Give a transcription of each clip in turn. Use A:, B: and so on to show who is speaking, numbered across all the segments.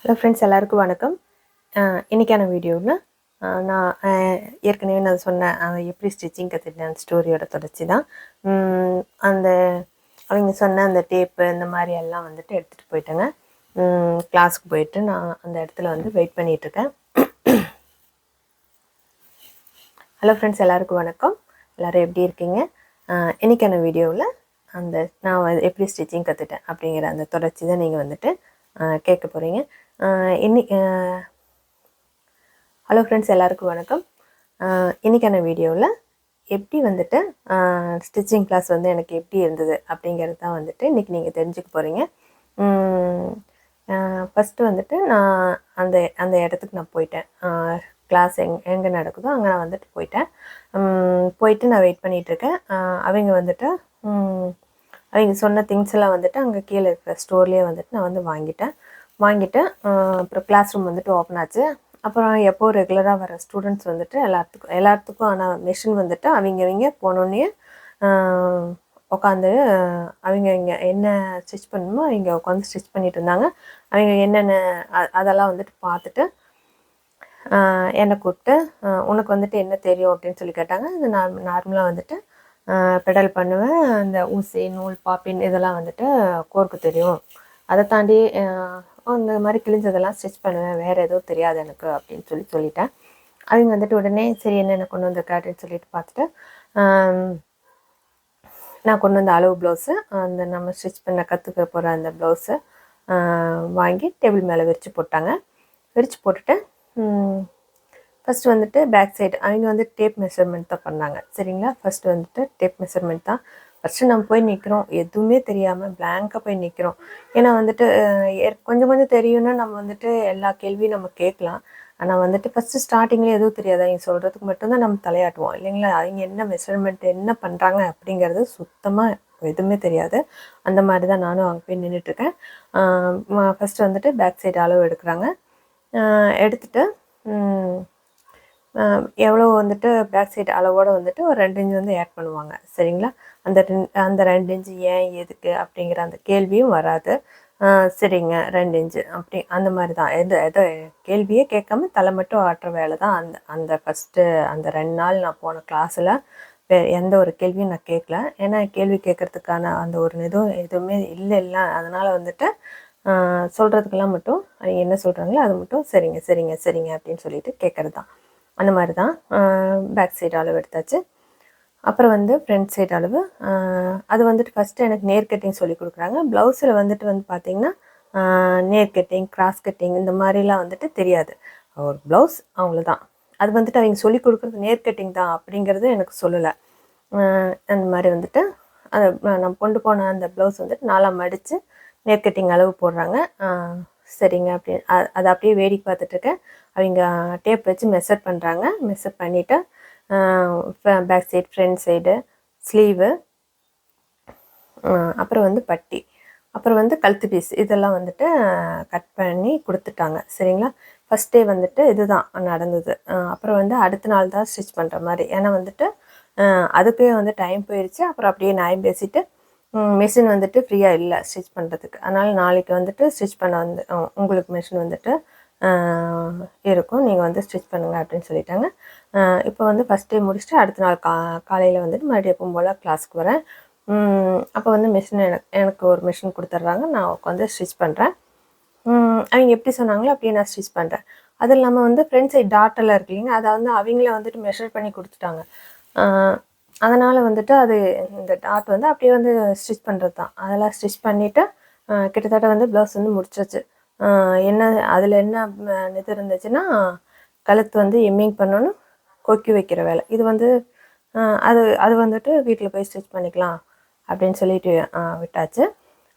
A: Hello friends, எல்லாருக்கும் வணக்கம். இன்றைக்கான வீடியோவில் நான் ஏற்கனவே நான் சொன்னேன் எப்படி ஸ்டிச்சிங் கற்றுக்கிட்டேன் அந்த ஸ்டோரியோட தொடர்ச்சி தான். அந்த அவங்க சொன்ன அந்த டேப்பு இந்த மாதிரி எல்லாம் வந்துட்டு எடுத்துகிட்டு போயிட்டேங்க. கிளாஸுக்கு போயிட்டு நான் அந்த இடத்துல வந்து வெயிட் பண்ணிகிட்ருக்கேன். ஹலோ ஃப்ரெண்ட்ஸ், எல்லாருக்கும் வணக்கம். எல்லோரும் எப்படி இருக்கீங்க? இன்றைக்கான வீடியோவில் அந்த நான் எப்படி ஸ்டிச்சிங் கற்றுட்டேன் அப்படிங்கிற அந்த தொடர்ச்சி தான் நீங்கள் வந்துட்டு கேட்க போகிறீங்க. ஹலோ ஃப்ரெண்ட்ஸ், எல்லாருக்கும் வணக்கம். இன்றைக்கான வீடியோவில் எப்படி வந்துட்டு ஸ்டிச்சிங் கிளாஸ் வந்து எனக்கு எப்படி இருந்தது அப்படிங்கிறது தான் வந்துட்டு இன்றைக்கி நீங்கள் தெரிஞ்சுக்க போகிறீங்க. ஃபஸ்ட்டு வந்துட்டு நான் அந்த இடத்துக்கு நான் போயிட்டேன். கிளாஸ் எங்கே நடக்குதோ அங்கே நான் வந்துட்டு போயிட்டு நான் வெயிட் பண்ணிகிட்ருக்கேன். அவங்க வந்துட்டு அவங்க சொன்ன திங்ஸ் எல்லாம் வந்துட்டு அங்கே கீழே இருக்கிற ஸ்டோர்லேயே வந்துட்டு நான் வந்து வாங்கிட்டு அப்புறம் கிளாஸ் ரூம் வந்துட்டு ஓப்பன் ஆச்சு. அப்புறம் எப்போது ரெகுலராக வர ஸ்டூடெண்ட்ஸ் வந்துட்டு எல்லாத்துக்கும் ஆனால் மிஷின் வந்துட்டு அவங்க போனோடனே உட்காந்து அவங்க என்ன ஸ்டிச் பண்ணணுமோ அவங்க உட்காந்து ஸ்டிச் பண்ணிட்டு இருந்தாங்க. அவங்க என்னென்ன அதெல்லாம் வந்துட்டு பார்த்துட்டு என்னை கூப்பிட்டு உனக்கு வந்துட்டு என்ன தெரியும் அப்படின்னு சொல்லி கேட்டாங்க. அது நார்மலாக வந்துட்டு பெடல் பண்ணுவேன், இந்த ஊசி நூல் பாப்பின் இதெல்லாம் வந்துட்டு கோர்க்கு தெரியும், அதை தாண்டி அந்த மாதிரி கிழிஞ்சதெல்லாம் ஸ்டிச் பண்ணுவேன், வேறு எதுவும் தெரியாது எனக்கு அப்படின்னு சொல்லிட்டேன். அவங்க வந்துட்டு உடனே சரி என்னென்ன கொண்டு வந்திருக்கா அப்படின்னு சொல்லிட்டு பார்த்துட்டு நான் கொண்டு வந்த அளவு ப்ளவுஸு, அந்த நம்ம ஸ்டிச் பண்ண கற்றுக்க போகிற அந்த ப்ளவுஸு வாங்கி டேபிள் மேலே விரித்து போட்டுட்டு ஃபஸ்ட்டு வந்துட்டு பேக் சைடு அவங்க வந்து டேப் மெஷர்மெண்ட் தான் பண்ணாங்க. சரிங்களா, ஃபஸ்ட்டு வந்துட்டு டேப் மெஷர்மெண்ட் தான். ஃபஸ்ட்டு நம்ம போய் நிற்கிறோம், எதுவுமே தெரியாமல் பிளாங்காக போய் நிற்கிறோம். ஏன்னா வந்துட்டு கொஞ்சம் தெரியும்னா நம்ம வந்துட்டு எல்லா கேள்வியும் நம்ம கேட்கலாம். ஆனால் வந்துட்டு ஃபஸ்ட்டு ஸ்டார்டிங்கில் எதுவும் தெரியாது, அவங்க சொல்கிறதுக்கு மட்டும்தான் நம்ம தலையாட்டுவோம் இல்லைங்களா. அவங்க என்ன மெஷர்மெண்ட் என்ன பண்ணுறாங்க அப்படிங்கிறது சுத்தமாக எதுவுமே தெரியாது. அந்த மாதிரி தான் நானும் அங்கே போய் நின்றுட்டுருக்கேன். ஃபஸ்ட்டு வந்துட்டு பேக் சைடு அளவு எடுக்கிறாங்க. எடுத்துகிட்டு எவ்வளோ வந்துட்டு பேக் சைடு அளவோடு வந்துட்டு ஒரு 2 இன்ச்சு வந்து ஆட் பண்ணுவாங்க. சரிங்களா, அந்த 2 இன்ச்சு ஏன் எதுக்கு அப்படிங்கிற அந்த கேள்வியும் வராது. சரிங்க 2 இன்ச்சு அப்படி அந்த மாதிரி தான். எதோ கேள்வியே கேட்காம தலை மட்டும் ஆட்டுற வேலை தான். அந்த ஃபஸ்ட்டு அந்த 2 நாள் நான் போன கிளாஸில் எந்த ஒரு கேள்வியும் நான் கேட்கல. ஏன்னா கேள்வி கேட்குறதுக்கான அந்த ஒரு எதுவுமே இல்லை. அதனால் வந்துட்டு சொல்கிறதுக்கெல்லாம் மட்டும் அவங்க என்ன சொல்கிறாங்களோ அது மட்டும் சரிங்க அப்படின்னு சொல்லிட்டு கேட்குறது தான். அந்த மாதிரி தான். பேக் சைடு அளவு எடுத்தாச்சு. அப்புறம் வந்து ஃப்ரண்ட் சைடு அளவு, அது வந்துட்டு ஃபஸ்ட்டு எனக்கு நேர் கட்டிங் சொல்லி கொடுக்குறாங்க. ப்ளவுஸில் வந்துட்டு பார்த்திங்கன்னா நேர் கட்டிங், கிராஸ் கட்டிங் இந்த மாதிரிலாம் வந்துட்டு தெரியாது. ஒரு ப்ளவுஸ் அவ்வளோதான். அது வந்துட்டு அவங்க சொல்லி கொடுக்குறது நேர் கட்டிங் தான் அப்படிங்கிறது எனக்கு சொல்லலை. அந்த மாதிரி வந்துட்டு அதை நான் கொண்டு போன அந்த ப்ளவுஸ் வந்துட்டு 4ஆக மடித்து நேர் கட்டிங் அளவு போடுறாங்க. சரிங்க அப்படின்னு அதை அப்படியே வேடிக்கை பார்த்துட்ருக்கேன். அவங்க டேப் வச்சு மெஷர் பண்ணுறாங்க. மெஷர் பண்ணிவிட்டு back side, front side, sleeve, அப்புறம் வந்து பட்டி, அப்புறம் வந்து கழுத்து பீஸ் இதெல்லாம் வந்துட்டு கட் பண்ணி கொடுத்துட்டாங்க. சரிங்களா, ஃபஸ்ட் டே வந்துட்டு இதுதான் நடந்தது. அப்புறம் வந்து அடுத்த நாள் தான் ஸ்டிச் பண்ணுற மாதிரி. ஏன்னா வந்துட்டு அதுக்கே வந்து டைம் போயிடுச்சு. அப்புறம் அப்படியே நியாயம் பேசிவிட்டு மிஷின் வந்துட்டு ஃப்ரீயாக இல்லை ஸ்டிச் பண்ணுறதுக்கு. அதனால் நாளைக்கு வந்துட்டு ஸ்டிச் பண்ண உங்களுக்கு மிஷின் வந்துட்டு இருக்கும், நீங்கள் வந்து ஸ்டிச் பண்ணுங்கள் அப்படின்னு சொல்லிட்டாங்க. இப்போ வந்து ஃபஸ்ட் டே முடிச்சுட்டு அடுத்த நாள் காலையில் வந்துட்டு மறுபடியும் எப்பவும் போல் கிளாஸுக்கு வரேன். அப்போ வந்து மிஷின் எனக்கு ஒரு மிஷின் கொடுத்துட்றாங்க. நான் உட்காந்து ஸ்டிச் பண்ணுறேன். அவங்க எப்படி சொன்னாங்களோ அப்படியே நான் ஸ்டிச் பண்ணுறேன். அது இல்லாமல் வந்து ஃப்ரண்ட் சைட் டாட்டெல்லாம் இருக்கு இல்லைங்க, அதை வந்து அவங்களே வந்துட்டு மெஷர் பண்ணி கொடுத்துட்டாங்க. அதனால் வந்துட்டு அது இந்த டாட் வந்து அப்படியே வந்து ஸ்டிச் பண்ணுறது தான். அதெல்லாம் ஸ்டிச் பண்ணிவிட்டு கிட்டத்தட்ட வந்து ப்ளவுஸ் வந்து முடிச்சாச்சு. என்ன அதில் என்ன இது இருந்துச்சுன்னா, கழுத்து வந்து எம்மிங் பண்ணணும், கொக்கி வைக்கிற வேலை. இது வந்து அது வந்துட்டு வீட்டில் போய் ஸ்டிச் பண்ணிக்கலாம் அப்படின்னு சொல்லிட்டு விட்டாச்சு.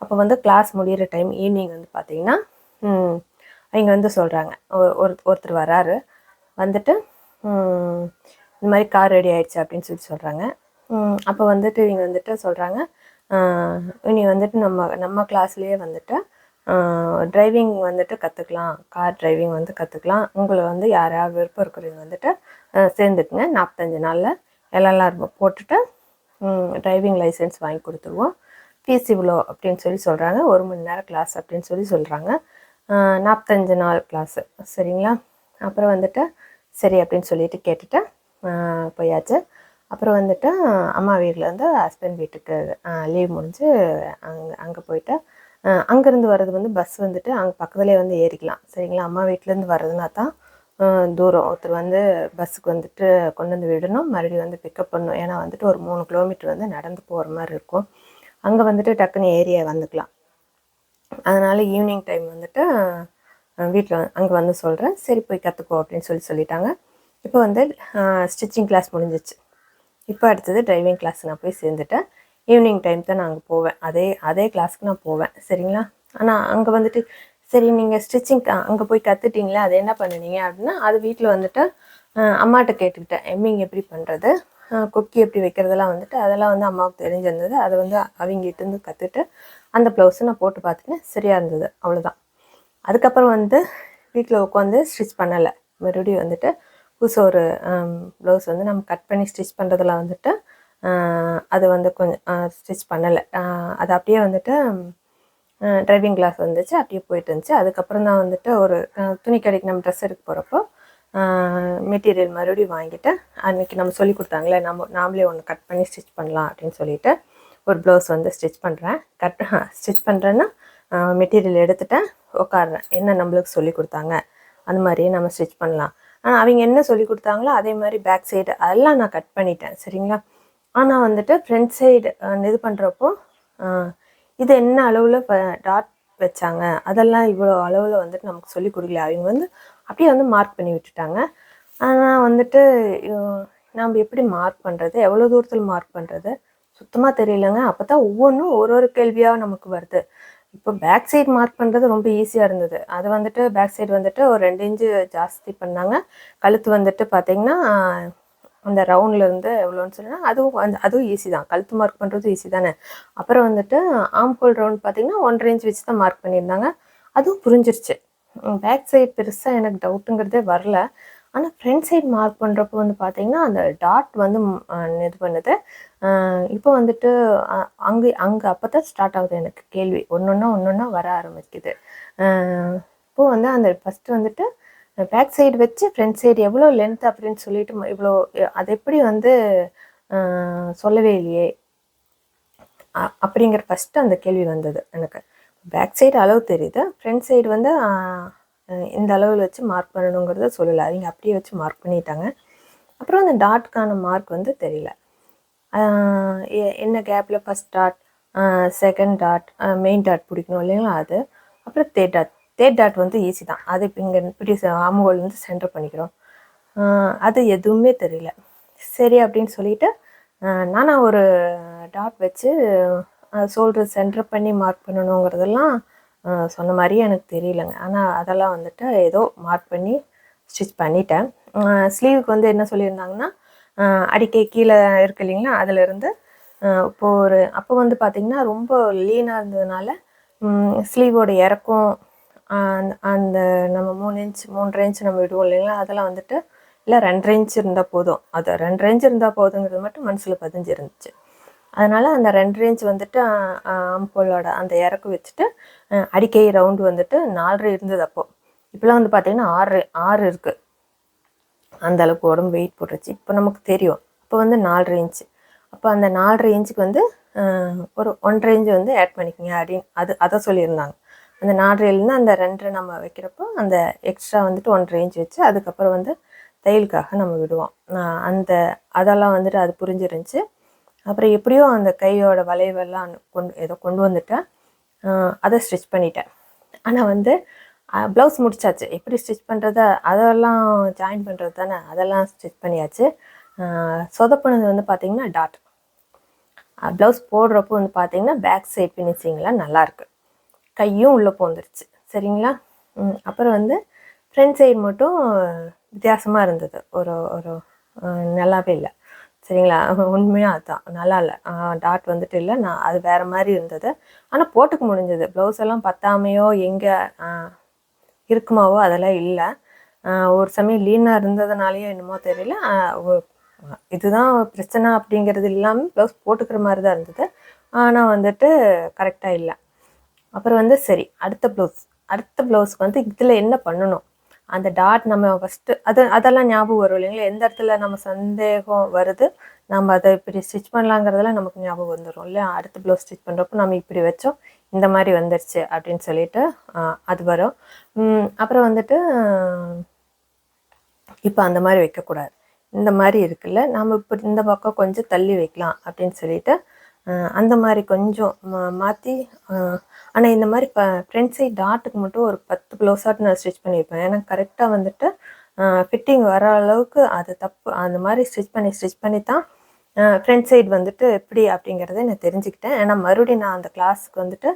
A: அப்போ வந்து கிளாஸ் முடிகிற டைம் ஈவினிங் வந்து பார்த்திங்கன்னா அவங்க வந்து சொல்கிறாங்க, ஒருத்தர் வராரு, வந்துட்டு இந்த மாதிரி கார் ரெடி ஆகிடுச்சு அப்படின்னு சொல்கிறாங்க. அப்போ வந்துட்டு இவங்க வந்துட்டு சொல்கிறாங்க, இனி வந்துட்டு நம்ம கிளாஸ்லேயே வந்துட்டு டிரைவிங் வந்துட்டு கற்றுக்கலாம், கார் டிரைவிங் வந்து கற்றுக்கலாம். உங்களை வந்து யாராவது விருப்பம் இருக்கிறவங்க வந்துட்டு சேர்ந்துக்குங்க. 45 நாளில் எல்எல்ஆர் போட்டுட்டு டிரைவிங் லைசன்ஸ் வாங்கி கொடுத்துருவோம். ஃபீஸ் இவ்வளோ அப்படின்னு சொல்கிறாங்க. 1 மணி நேரம் கிளாஸ் அப்படின்னு சொல்கிறாங்க. 45 நாள் கிளாஸு. சரிங்களா? அப்புறம் வந்துட்டு சரி அப்படின்னு சொல்லிட்டு கேட்டுட்டு போயாச்சு. அப்புறம் வந்துட்டு அம்மா வீட்டிலேருந்து ஹஸ்பண்ட் வீட்டுக்கு லீவ் முடிஞ்சு அங்கே போயிட்டு அங்கேருந்து வர்றது வந்து பஸ் வந்துட்டு அங்கே பக்கத்துலேயே வந்து ஏறிக்கலாம். சரிங்களா? அம்மா வீட்டிலேருந்து வர்றதுனா தான் தூரம். ஒருத்தர் வந்து பஸ்ஸுக்கு வந்துட்டு கொண்டு வந்து விடணும், மறுபடியும் வந்து பிக்கப் பண்ணணும். ஏன்னா வந்துட்டு ஒரு 3 கிலோமீட்டர் வந்து நடந்து போகிற மாதிரி இருக்கும். அங்கே வந்துட்டு டக்குன்னு ஏரியா வந்துக்கலாம். அதனால் ஈவினிங் டைம் வந்துட்டு வீட்டில் அங்கே வந்து சொல்கிறேன், சரி போய் கற்றுக்கோ அப்படின்னு சொல்லிட்டாங்க. இப்போ வந்து ஸ்டிச்சிங் கிளாஸ் முடிஞ்சிச்சு. இப்போ அடுத்தது டிரைவிங் கிளாஸ் நான் போய் சேர்ந்துட்டேன். ஈவினிங் டைம் தான் நான் அங்கே போவேன். அதே கிளாஸ்க்கு நான் போவேன். சரிங்களா? ஆனால் அங்கே வந்துட்டு சரி நீங்கள் ஸ்டிச்சிங் அங்கே போய் கற்றுட்டிங்களே, அது என்ன பண்ணுனீங்க அப்படின்னா, அது வீட்டில் வந்துட்டு அம்மாட்ட கேட்டுக்கிட்டேன். எம்மிங் எப்படி பண்ணுறது, கொக்கி எப்படி வைக்கிறதெல்லாம் வந்துட்டு அதெல்லாம் வந்து அம்மாவுக்கு தெரிஞ்சிருந்தது. அதை வந்து அவங்ககிட்டேருந்து கற்றுட்டு அந்த ப்ளவுஸை நான் போட்டு பார்த்துட்டேன். சரியாக இருந்தது. அவ்வளோதான். அதுக்கப்புறம் வந்து வீட்டில் உட்காந்து ஸ்டிச் பண்ணலை. மறுபடியும் வந்துட்டு புதுசாக ஒரு ப்ளவுஸ் வந்து நம்ம கட் பண்ணி ஸ்டிச் பண்ணுறதுல வந்துட்டு அது வந்து கொஞ்சம் ஸ்டிச் பண்ணலை. அது அப்படியே வந்துட்டு டிரைவிங் கிளாஸ் வந்துச்சு, அப்படியே போயிட்டு இருந்துச்சு. அதுக்கப்புறம் தான் வந்துட்டு ஒரு துணி கடைக்கு நம்ம ட்ரெஸ் எடுக்க போகிறப்போ மெட்டீரியல் மறுபடியும் வாங்கிட்டு அன்றைக்கி நம்ம சொல்லி கொடுத்தாங்களே, நாமளே ஒன்று கட் பண்ணி ஸ்டிச் பண்ணலாம் அப்படின்னு சொல்லிட்டு ஒரு ப்ளவுஸ் வந்து ஸ்டிச் பண்ணுறேன்னா மெட்டீரியல் எடுத்துட்டேன், உட்காடுறேன். என்ன நம்மளுக்கு சொல்லி கொடுத்தாங்க அந்த மாதிரியே நம்ம ஸ்டிச் பண்ணலாம். ஆனால் அவங்க என்ன சொல்லி கொடுத்தாங்களோ அதே மாதிரி பேக் சைடு அதெல்லாம் நான் கட் பண்ணிட்டேன். சரிங்களா? ஆனால் வந்துட்டு ஃப்ரண்ட் சைடு இது பண்ணுறப்போ இது என்ன அளவில் டாட் வச்சாங்க, அதெல்லாம் இவ்வளோ அளவில் வந்துட்டு நமக்கு சொல்லி கொடுக்கல. அவங்க வந்து அப்படியே வந்து மார்க் பண்ணி விட்டுட்டாங்க. ஆனால் வந்துட்டு நம்ம எப்படி மார்க் பண்ணுறது, எவ்வளோ தூரத்தில் மார்க் பண்ணுறது சுத்தமாக தெரியலங்க. அப்போ தான் ஒவ்வொன்றும் ஒரு கேள்வியாக நமக்கு வருது. இப்போ பேக் சைடு மார்க் பண்ணுறது ரொம்ப ஈஸியாக இருந்தது. அது வந்துட்டு பேக் சைடு வந்துட்டு ஒரு 2 இன்ச்சு ஜாஸ்தி பண்ணாங்க. கழுத்து வந்துட்டு பார்த்திங்கன்னா அந்த ரவுண்ட்லேருந்து எவ்வளோன்னு சொன்னால் அதுவும் ஈஸி தான். கழுத்து மார்க் பண்ணுறது ஈஸி தானே. அப்புறம் வந்துட்டு ஆம்ஹோல் ரவுண்ட் பார்த்திங்கன்னா 1.5 இன்ச் வச்சு தான் மார்க் பண்ணியிருந்தாங்க. அதுவும் புரிஞ்சிருச்சு. பேக் சைடு பெருசாக எனக்கு டவுட்டுங்கிறதே வரல. ஆனால் ஃப்ரண்ட் சைடு மார்க் பண்ணுறப்போ வந்து பார்த்திங்கன்னா அந்த டாட் வந்து இது பண்ணுது. இப்போ வந்துட்டு அங்கே அப்போ தான் ஸ்டார்ட் ஆகுது எனக்கு கேள்வி. ஒன்றொன்னா வர ஆரம்பிக்குது. இப்போது வந்து அந்த ஃபஸ்ட்டு வந்துட்டு பேக் சைடு வச்சு ஃப்ரண்ட் சைடு எவ்வளோ லென்த் அப்படின்னு சொல்லிட்டு இவ்வளோ அது எப்படி வந்து சொல்லவே இல்லையே அப்படிங்கிற ஃபஸ்ட்டு அந்த கேள்வி வந்தது எனக்கு. பேக் சைடு அளவு தெரியுது, ஃப்ரண்ட் சைடு வந்து இந்த அளவில் வச்சு மார்க் பண்ணணுங்கிறத சொல்லலை. அவங்க அப்படியே வச்சு மார்க் பண்ணிட்டாங்க. அப்புறம் அந்த டாட்கான மார்க் வந்து தெரியல. என்ன கேப்பில் first dot, second dot, main dot பிடிக்கணும் இல்லைங்களா, அது. அப்புறம் தேர்ட் டாட் வந்து ஈஸி தான். அது இப்போ இங்கே இப்படி ஆம்ஹோல் வந்து சென்டர் பண்ணிக்கிறோம். அது எதுவுமே தெரியல. சரி அப்படின்னு சொல்லிவிட்டு நானாக ஒரு டாட் வச்சு ஷோல்டர் சென்டர் பண்ணி மார்க் பண்ணணுங்கிறதெல்லாம் சொன்ன மாதிரியே எனக்கு தெரியலங்க. ஆனால் அதெல்லாம் வந்துட்டு ஏதோ மார்க் பண்ணி ஸ்டிச் பண்ணிட்டேன். ஸ்லீவுக்கு வந்து என்ன சொல்லியிருந்தாங்கன்னா, அடிக்கை கீழே இருக்கு இல்லைங்களா, அதிலிருந்து இப்போது அப்போ வந்து பார்த்திங்கன்னா ரொம்ப லீனாக இருந்ததுனால ஸ்லீவோட இறக்கம் அந்த நம்ம 3 இன்ச் 3.5 இன்ச் நம்ம விடுவோம் இல்லைங்களா, அதெல்லாம் வந்துட்டு இல்லை 2.5 இன்ச் இருந்தால் போதும். அது 2.5 இன்ச் இருந்தால் போதுங்கிறது மட்டும் மனசில் பதிஞ்சிருந்துச்சு. அதனால் அந்த 2.5 இன்ச் வந்துட்டு ஆம்போலோட அந்த இறக்கு வச்சுட்டு அடிக்கை ரவுண்டு வந்துட்டு 4.5 இருந்தது அப்போது. இப்போலாம் வந்து பார்த்திங்கன்னா 6 இருக்குது. அந்த அளவுக்கு உடம்பு வெயிட் போட்டுருச்சு. இப்போ நமக்கு தெரியும். இப்போ வந்து 4.5 இன்ச்சு. அப்போ அந்த 4.5 இன்ச்சுக்கு வந்து ஒரு 1.5 இன்ச்சு வந்து ஆட் பண்ணிக்கோங்க அப்படின்னு அதை சொல்லியிருந்தாங்க. அந்த 4.5லேருந்து அந்த 2 நம்ம வைக்கிறப்போ அந்த எக்ஸ்ட்ரா வந்துட்டு 1.5 இன்ச் வச்சு அதுக்கப்புறம் வந்து தையலுக்காக நம்ம விடுவோம். அதெல்லாம் வந்துட்டு அது புரிஞ்சிருந்துச்சு. அப்புறம் எப்படியோ அந்த கையோட வளைவெல்லாம் கொண்டு வந்துட்டேன். அதை ஸ்டிச் பண்ணிட்டேன். ஆனால் வந்து ப்ளவுஸ் முடிச்சாச்சு. எப்படி ஸ்டிச் பண்ணுறது, அதெல்லாம் ஜாயின் பண்ணுறது தானே, அதெல்லாம் ஸ்டிச் பண்ணியாச்சு. சொதப்புனது வந்து பார்த்திங்கன்னா டாட். ப்ளவுஸ் போடுறப்போ வந்து பார்த்திங்கன்னா பேக் சைட் ஃபினிஷிங்லாம் நல்லாயிருக்கு. கையும் உள்ளே போந்துருச்சு. சரிங்களா? அப்புறம் வந்து ஃப்ரண்ட் சைடு மட்டும் வித்தியாசமாக இருந்தது. ஒரு நல்லாவே இல்லை. சரிங்களா? உண்மையாக அதுதான் நல்லா இல்லை. டாட் வந்துட்டு இல்லை, அது வேறு மாதிரி இருந்தது. ஆனால் போட்டுக்க முடிஞ்சது. ப்ளவுஸ் எல்லாம் பத்தாமையோ எங்கே இருக்குமாவோ அதெல்லாம் இல்லை. ஒரு சமயம் லீனாக இருந்ததுனாலையோ என்னமோ தெரியல, இதுதான் பிரச்சனை அப்படிங்கிறது இல்லாமல் ப்ளவுஸ் போட்டுக்கிற மாதிரி தான் இருந்தது. ஆனால் வந்துட்டு கரெக்டாக இல்லை. அப்புறம் வந்து சரி அடுத்த ப்ளவுஸ் அடுத்த ப்ளவுஸ்க்கு வந்து இதில் என்ன பண்ணணும், அந்த டாட் நம்ம ஃபஸ்ட்டு அதெல்லாம் ஞாபகம் வரும் இல்லைங்களா? எந்த இடத்துல நம்ம சந்தேகம் வருது, நம்ம அதை இப்படி ஸ்டிச் பண்ணலாங்கிறதெல்லாம் நமக்கு ஞாபகம் வந்துடும் இல்லையா? அடுத்த ப்ளவுஸ் ஸ்டிச் பண்ணுறப்போ நம்ம இப்படி வச்சோம், இந்த மாதிரி வந்துருச்சு அப்படின்னு சொல்லிட்டு அது வரும். அப்புறம் வந்துட்டு இப்போ அந்த மாதிரி வைக்கக்கூடாது. இந்த மாதிரி இருக்குல்ல, நம்ம இப்போ இந்த பக்கம் கொஞ்சம் தள்ளி வைக்கலாம் அப்படின்னு சொல்லிட்டு அந்த மாதிரி கொஞ்சம் மாற்றி. ஆனால் இந்த மாதிரி ஃப்ரண்ட் சைட் டாட்டுக்கு மட்டும் ஒரு 10 ப்ளவுஸாட்டு நான் ஸ்டிச் பண்ணியிருப்பேன். ஏன்னா கரெக்டாக வந்துட்டு ஃபிட்டிங் வர அளவுக்கு அது தப்பு. அந்த மாதிரி ஸ்டிச் பண்ணி தான் ஃப்ரண்ட் சைடு வந்துட்டு எப்படி அப்படிங்கிறத நான் தெரிஞ்சுக்கிட்டேன். ஏன்னா மறுபடியும் நான் அந்த கிளாஸுக்கு வந்துட்டு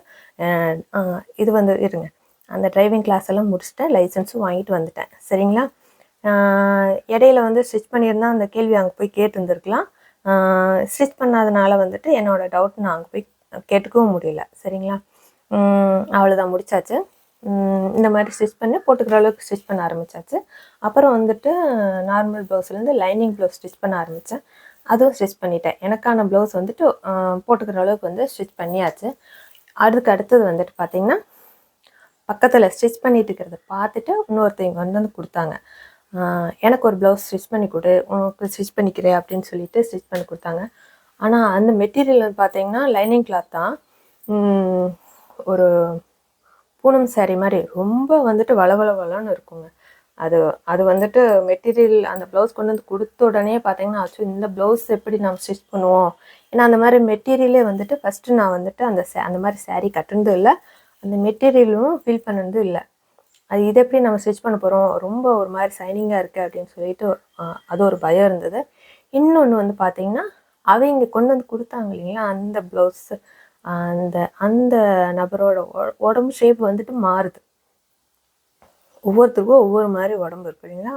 A: இது வந்து இருங்க, அந்த டிரைவிங் கிளாஸ் எல்லாம் முடிச்சுட்டேன், லைசன்ஸும் வாங்கிட்டு வந்துட்டேன். சரிங்களா? இடையில வந்து ஸ்டிச் பண்ணியிருந்தா அந்த கேள்வி அங்கே போய் கேட்டுருந்துருக்கலாம். ஸ்டிச் பண்ணாதனால வந்துட்டு என்னோடய டவுட் நான் அங்கே போய் கேட்டுக்கவும் முடியல. சரிங்களா? அவ்வளோதான், முடிச்சாச்சு. இந்த மாதிரி ஸ்டிச் பண்ணி போட்டுக்கிற அளவுக்கு ஸ்டிச் பண்ண ஆரம்பித்தாச்சு. அப்புறம் வந்துட்டு நார்மல் ப்ளவுஸ்லேருந்து லைனிங் ப்ளவுஸ் ஸ்டிச் பண்ண ஆரம்பித்தேன். அதுவும் ஸ்டிச் பண்ணிட்டேன். எனக்கான ப்ளவுஸ் வந்துட்டு போட்டுக்கிற அளவுக்கு வந்து ஸ்டிச் பண்ணியாச்சு. அதுக்கு அடுத்தது வந்துட்டு பார்த்திங்கன்னா, பக்கத்தில் ஸ்டிச் பண்ணிட்டு இருக்கிறத பார்த்துட்டு இன்னொருத்தவங்க வந்து கொடுத்தாங்க. எனக்கு ஒரு ப்ளவுஸ் ஸ்டிச் பண்ணி கொடு, உனக்கு ஸ்டிச் பண்ணிக்கிறேன் அப்படின்னு சொல்லிட்டு ஸ்டிச் பண்ணி கொடுத்தாங்க. ஆனால் அந்த மெட்டீரியல் வந்து பார்த்திங்கன்னா லைனிங் கிளாத் தான். ஒரு பூனம் சாரீ மாதிரி ரொம்ப வந்துட்டு வளவளன்னு இருக்குங்க. அது வந்துட்டு மெட்டீரியல் அந்த ப்ளவுஸ் கொண்டு வந்து கொடுத்த உடனே பார்த்தீங்கன்னா, ஆக்சுவலி இந்த ப்ளவுஸ் எப்படி நம்ம ஸ்டிச் பண்ணுவோம்? ஏன்னா அந்த மாதிரி மெட்டீரியலே வந்துட்டு ஃபஸ்ட்டு நான் வந்துட்டு அந்த மாதிரி சாரீ கட்டுனதும் இல்லை, அந்த மெட்டீரியலும் ஃபீல் பண்ணது இல்லை. இது எப்படி நம்ம ஸ்டிச் பண்ண போகிறோம், ரொம்ப ஒரு மாதிரி சைனிங்காக இருக்குது அப்படின்னு சொல்லிட்டு அது ஒரு பயம் இருந்தது. இன்னொன்று வந்து பார்த்திங்கன்னா, அவங்க கொண்டு வந்து கொடுத்தாங்க இல்லைங்களா, அந்த ப்ளவுஸு அந்த நபரோட உடம்பு ஷேப் வந்துட்டு மாறுது. ஒவ்வொருத்தருக்கும் ஒவ்வொரு மாதிரி உடம்பு இருக்கு இல்லைங்களா,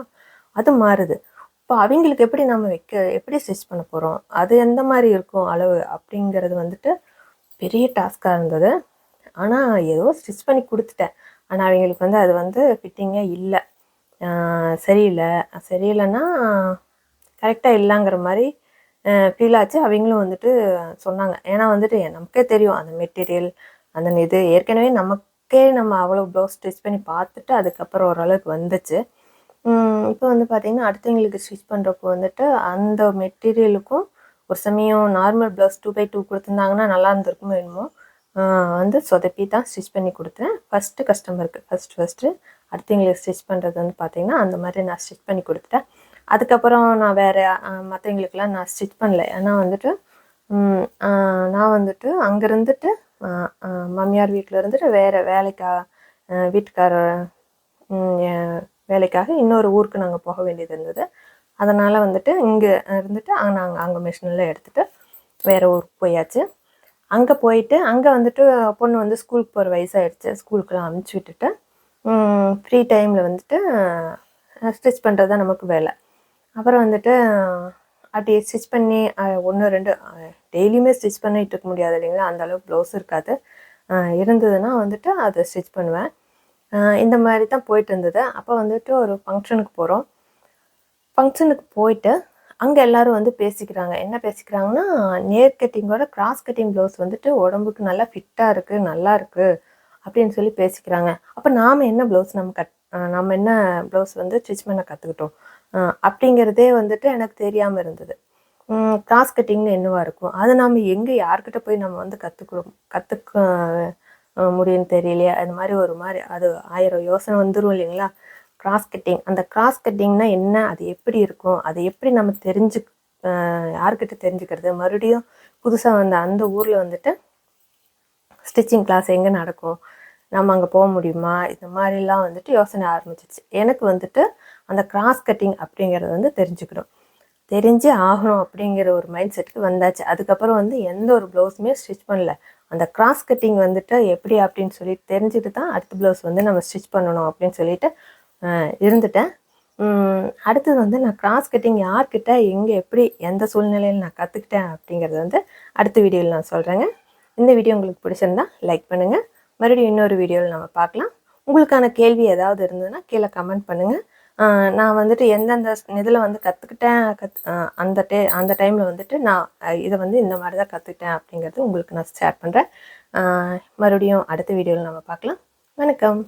A: அது மாறுது. இப்போ அவங்களுக்கு எப்படி ஸ்டிச் பண்ண போகிறோம், அது எந்த மாதிரி இருக்கும் அளவு அப்படிங்கிறது வந்துட்டு பெரிய டாஸ்காக இருந்தது. ஆனால் ஏதோ ஸ்டிச் பண்ணி கொடுத்துட்டேன். ஆனால் அவங்களுக்கு வந்து அது வந்து ஃபிட்டிங்கே இல்லை, சரியில்லைன்னா கரெக்டாக இல்லைங்கிற மாதிரி ஃபீல் ஆச்சு. அவங்களும் வந்துட்டு சொன்னாங்க. ஏன்னா வந்துட்டு நமக்கே தெரியும் அந்த மெட்டீரியல் அந்த இது ஏற்கனவே நம்ம அவ்வளோ ப்ளவுஸ் ஸ்டிச் பண்ணி பார்த்துட்டு அதுக்கப்புறம் ஓரளவுக்கு வந்துச்சு. இப்போ வந்து பார்த்திங்கன்னா அடுத்தவங்களுக்கு ஸ்டிச் பண்ணுறப்போ வந்துட்டு அந்த மெட்டீரியலுக்கும் ஒரு சமயம் நார்மல் ப்ளவுஸ் 2x2 கொடுத்துருந்தாங்கன்னா நல்லா இருந்திருக்குமோ என்னமோ, வந்து சொதப்பி தான் ஸ்டிச் பண்ணி கொடுத்தேன் ஃபஸ்ட்டு கஸ்டமருக்கு. ஃபஸ்ட்டு அடுத்தவங்களுக்கு ஸ்டிச் பண்ணுறது வந்து பார்த்திங்கன்னா அந்த மாதிரி நான் ஸ்டிச் பண்ணி கொடுத்துட்டேன். அதுக்கப்புறம் நான் வேறு மற்றவங்களுக்கெல்லாம் நான் ஸ்டிச் பண்ணல. ஏன்னா வந்துட்டு நான் வந்துட்டு அங்கே இருந்துட்டு மாமியார் வீட்டில் இருந்துட்டு வேறு வீட்டுக்காரர் வேலைக்காக இன்னொரு ஊருக்கு நாங்கள் போக வேண்டியது இருந்தது. அதனால் வந்துட்டு இங்கே இருந்துட்டு நாங்கள் அங்கே மிஷினில் எடுத்துகிட்டு வேறு ஊருக்கு போயாச்சு. அங்கே போயிட்டு அங்கே வந்துட்டு பொண்ணு வந்து ஸ்கூலுக்கு போகிற வயசாகிடுச்சு. ஸ்கூலுக்குலாம் அனுப்பிச்சி விட்டுட்டு ஃப்ரீ டைமில் வந்துட்டு ஸ்டிச் பண்ணுறது தான் நமக்கு வேலை. அப்புறம் வந்துட்டு அப்படி ஸ்டிச் பண்ணி 1 2 டெய்லியுமே ஸ்டிச் பண்ணிகிட்டு இருக்க முடியாது இல்லைங்களா, அந்தளவுக்கு ப்ளவுஸ் இருக்காது. இருந்ததுன்னா வந்துட்டு அதை ஸ்டிச் பண்ணுவேன். இந்த மாதிரி தான் போயிட்டு இருந்தது. அப்போ வந்துட்டு ஒரு ஃபங்க்ஷனுக்கு போகிறோம். ஃபங்க்ஷனுக்கு போயிட்டு அங்கே எல்லோரும் வந்து பேசிக்கிறாங்க. என்ன பேசிக்கிறாங்கன்னா, நேர் கட்டிங்கோட கிராஸ் கட்டிங் ப்ளவுஸ் வந்துட்டு உடம்புக்கு நல்லா ஃபிட்டாக இருக்குது, நல்லா இருக்குது அப்படின்னு சொல்லி பேசிக்கிறாங்க. அப்போ நாம் என்ன ப்ளவுஸ் வந்து ஸ்டிச் பண்ண கற்றுக்கிட்டோம் அப்படிங்கிறதே வந்துட்டு எனக்கு தெரியாமல் இருந்தது. கிராஸ் கட்டிங்னு என்னவா இருக்கும், அதை நாம் யார்கிட்ட போய் நம்ம வந்து கற்றுக்க முடியும்னு தெரியலையே. அது மாதிரி அது 1000 யோசனை வந்துடும் இல்லைங்களா. அந்த கிராஸ் கட்டிங்னா என்ன, அது எப்படி இருக்கும், அதை எப்படி நம்ம யார்கிட்ட தெரிஞ்சுக்கிறது, மறுபடியும் புதுசாக வந்த அந்த ஊரில் வந்துட்டு ஸ்டிச்சிங் கிளாஸ் எங்கே நடக்கும், நம்ம அங்கே போக முடியுமா, இந்த மாதிரிலாம் வந்துட்டு யோசனை ஆரம்பிச்சிச்சு. எனக்கு வந்துட்டு அந்த கிராஸ் கட்டிங் அப்படிங்கிறது வந்து தெரிஞ்சே ஆகணும் அப்படிங்கிற ஒரு மைண்ட் செட்டுக்கு வந்தாச்சு. அதுக்கப்புறம் வந்து எந்த ஒரு ப்ளவுஸுமே ஸ்டிச் பண்ணல. அந்த கிராஸ் கட்டிங் வந்துட்டு எப்படி அப்படின்னு சொல்லிட்டு தெரிஞ்சுட்டு தான் அடுத்த ப்ளவுஸ் வந்து நம்ம ஸ்டிச் பண்ணணும் அப்படின்னு சொல்லிட்டு இருந்துட்டேன். அடுத்தது வந்து நான் கிராஸ் கட்டிங் யார்கிட்ட எப்படி எந்த சூழ்நிலையில் நான் கற்றுக்கிட்டேன் அப்படிங்கிறது வந்து அடுத்த வீடியோவில் நான் சொல்கிறேங்க. இந்த வீடியோ உங்களுக்கு பிடிச்சிருந்தா லைக் பண்ணுங்கள். மறுபடியும் இன்னொரு வீடியோவில் நம்ம பார்க்கலாம். உங்களுக்கான கேள்வி ஏதாவது இருந்ததுன்னா கீழே கமெண்ட் பண்ணுங்கள். நான் வந்துட்டு எந்தெந்த இதில் வந்து கற்றுக்கிட்டேன் அந்த டைமில் வந்துட்டு நான் இதை வந்து இந்த மாதிரி தான் கற்றுக்கிட்டேன் அப்படிங்கிறது உங்களுக்கு நான் ஷேர் பண்ணுறேன். மறுபடியும் அடுத்த வீடியோவில் நம்ம பார்க்கலாம். வணக்கம்.